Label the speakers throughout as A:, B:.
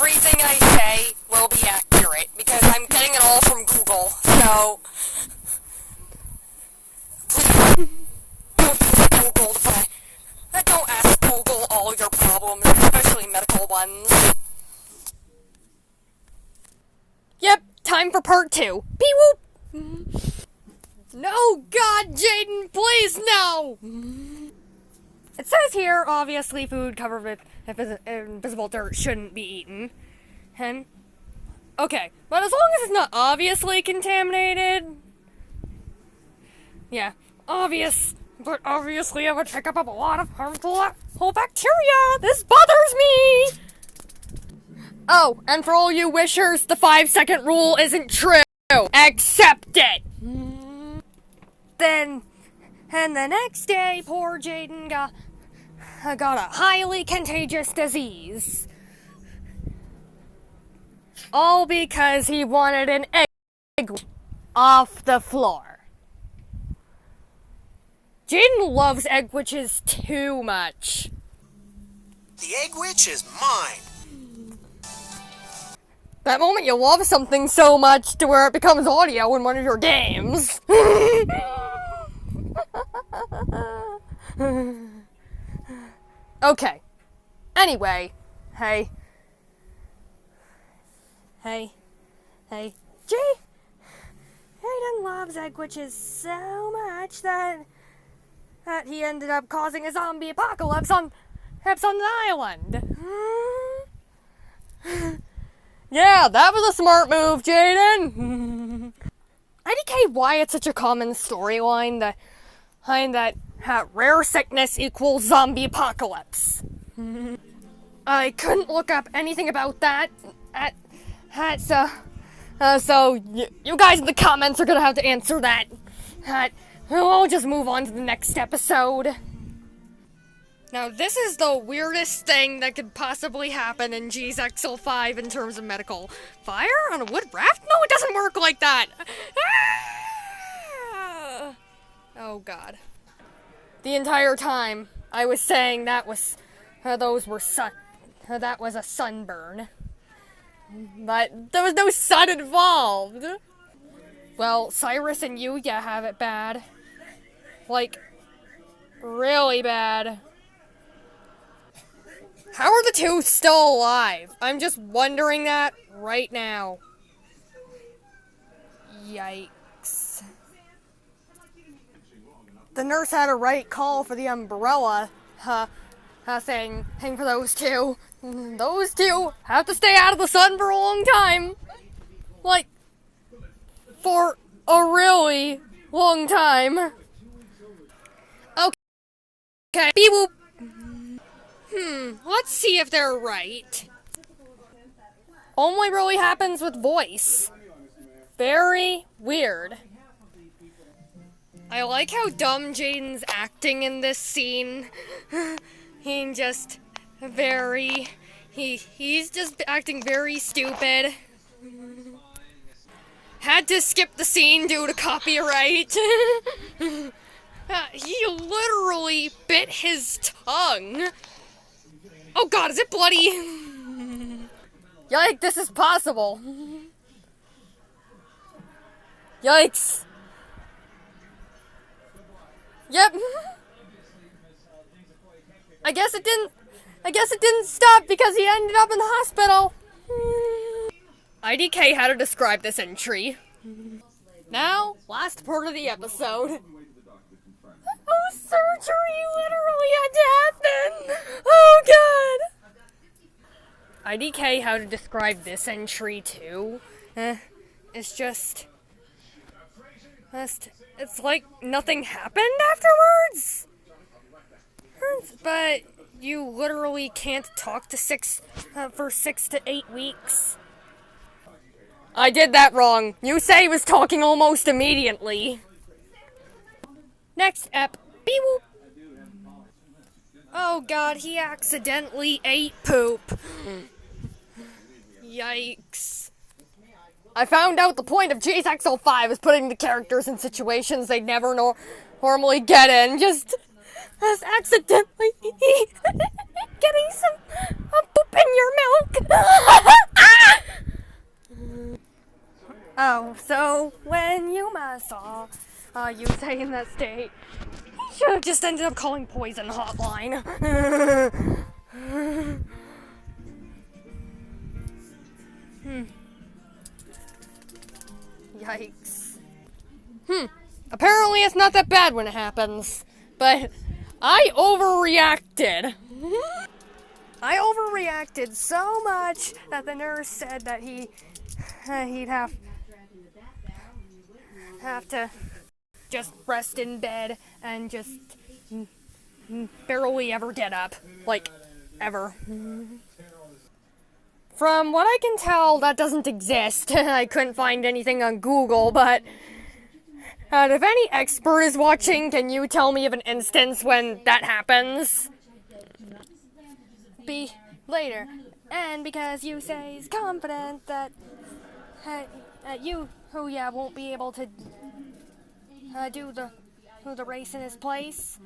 A: everything I say will be accurate, because I'm getting it all from Google, so... Please, don't use Google don't ask Google all your problems, especially medical ones. Yep, time for part 2. Pee-whoop! No, God, Jaden, please, no! It says here, obviously, food covered with invisible dirt shouldn't be eaten. And, okay, but as long as it's not obviously contaminated... Yeah, but obviously it would pick up a lot of harmful bacteria! This bothers me! Oh, and for all you wishers, the 5-second rule isn't true! Accept it! And the next day, poor Jaden got a highly contagious disease. All because he wanted an egg off the floor. Jaden loves egg witches too much.
B: The egg witch is mine.
A: That moment you love something so much to where it becomes audio in one of your games. Okay. Anyway. Hey. Jaden loves egg witches so much that he ended up causing a zombie apocalypse on the island. Yeah, that was a smart move, Jaden. IDK, why it's such a common storyline that rare sickness equals zombie apocalypse. I couldn't look up anything about that. So you guys in the comments are gonna have to answer that. We'll just move on to the next episode. Now, this is the weirdest thing that could possibly happen in G-Zexal 5 in terms of medical. Fire on a wood raft? No, it doesn't work like that! Ah! Oh, God. The entire time, I was saying that was that was a sunburn. But there was no sun involved! Well, Cyrus and Yugioh have it bad. Like, really bad. How are the two still alive? I'm just wondering that right now. Yikes. The nurse had a right call for the umbrella thing for those two. Those two have to stay out of the sun for a long time. Like, for a really long time. Okay, beep boop. Let's see if they're right. Only really happens with voice. Very weird. I like how dumb Jaden's acting in this scene. He's just acting very stupid. Had to skip the scene due to copyright. He literally bit his tongue. Oh God, is it bloody? Yikes, this is possible. Yikes. Yep. I guess it didn't stop because he ended up in the hospital. IDK how to describe this entry. Now, last part of the episode. Oh, surgery literally had to happen! Oh, God! IDK how to describe this entry, too. It's just... It's like nothing happened afterwards? But you literally can't talk for 6 to 8 weeks. I did that wrong. You say he was talking almost immediately. Next ep. Beep whoop. Oh God, he accidentally ate poop. Yikes. I found out the point of G-Zexal 5 is putting the characters in situations they never normally get in. Just accidentally getting some poop in your milk. saw you say in that state. Should have just ended up calling Poison Hotline. Yikes. Apparently it's not that bad when it happens, but I overreacted. I overreacted so much that the nurse said that he'd have to just rest in bed and just barely ever get up. Like, ever. From what I can tell, that doesn't exist. I couldn't find anything on Google, but if any expert is watching, can you tell me of an instance when that happens? Be later. And because you say he's confident that you, who won't be able to do the race in his place,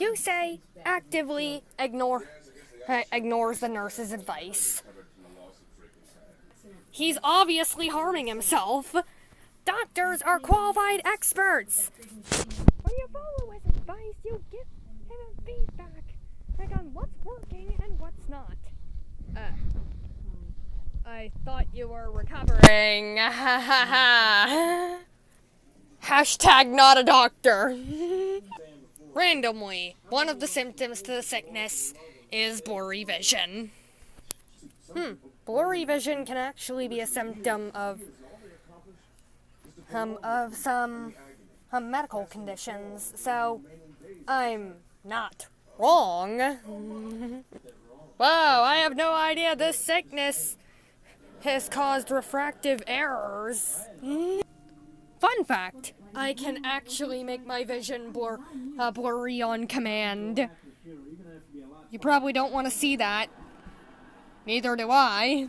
A: you say actively ignores the nurse's advice. He's obviously harming himself. Doctors are qualified experts. When you follow his advice, you give him feedback, like on what's working and what's not. I thought you were recovering. Hashtag not a doctor. Randomly, one of the symptoms to the sickness is blurry vision. Blurry vision can actually be a symptom of some medical conditions, so I'm not wrong. Wow, I have no idea this sickness has caused refractive errors. Fun fact, I can actually make my vision blurry on command. You probably don't want to see that. Neither do I.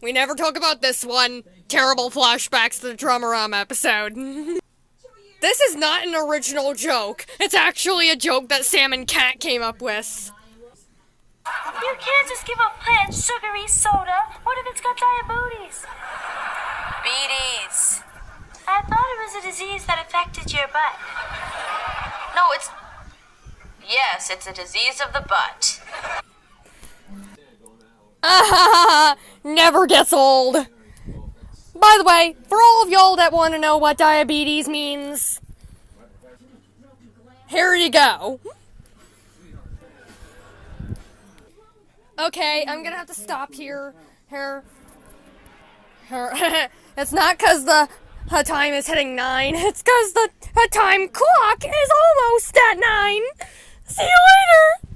A: We never talk about this one. Terrible flashbacks to the Drummerama episode. This is not an original joke. It's actually a joke that Sam and Kat came up with.
C: You can't just give a plant sugary soda. What if it's got diabetes?
D: Beaties.
C: I thought it was a disease that affected your butt.
D: No, yes, it's a disease of the butt.
A: Never gets old. By the way, for all of y'all that want to know what diabetes means, here you go. Okay, I'm gonna have to stop here. It's not because the time is hitting 9, it's because the time clock is almost at 9. See you later!